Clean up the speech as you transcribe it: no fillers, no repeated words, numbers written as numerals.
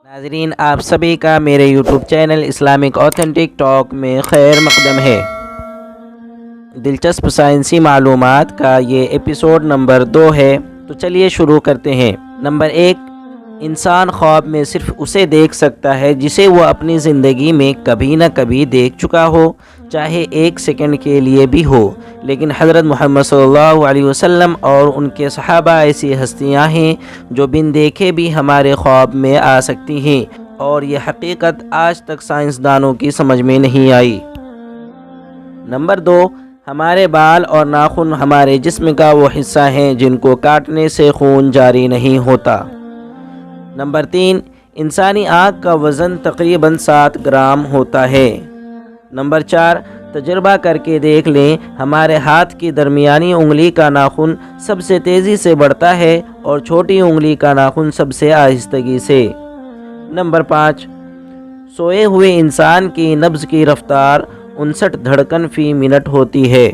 ناظرین، آپ سبھی کا میرے YouTube channel Islamic authentic talk میں خیر مقدم ہے۔ دلچسپ سائنسی معلومات کا یہ ایپیسوڈ نمبر 2 ہے، تو چلیے شروع کرتے ہیں۔ نمبر 1، انسان خواب میں صرف اسے دیکھ سکتا ہے جسے وہ اپنی زندگی میں کبھی نہ کبھی دیکھ چکا ہو، چاہے 1 سیکنڈ کے لیے بھی ہو۔ لیکن حضرت محمد صلی اللہ علیہ وسلم اور ان کے صحابہ ایسی ہستیاں ہیں جو بن دیکھے بھی ہمارے خواب میں آ سکتی ہیں، اور یہ حقیقت آج تک سائنسدانوں کی سمجھ میں نہیں آئی۔ نمبر 2، ہمارے بال اور ناخن ہمارے جسم کا وہ حصہ ہیں جن کو کاٹنے سے خون جاری نہیں ہوتا۔ نمبر 3، انسانی آنکھ کا وزن تقریباً 7 گرام ہوتا ہے۔ نمبر 4، تجربہ کر کے دیکھ لیں، ہمارے ہاتھ کی درمیانی انگلی کا ناخن سب سے تیزی سے بڑھتا ہے اور چھوٹی انگلی کا ناخن سب سے آہستگی سے۔ نمبر 5، سوئے ہوئے انسان کی نبض کی رفتار 59 دھڑکن فی منٹ ہوتی ہے۔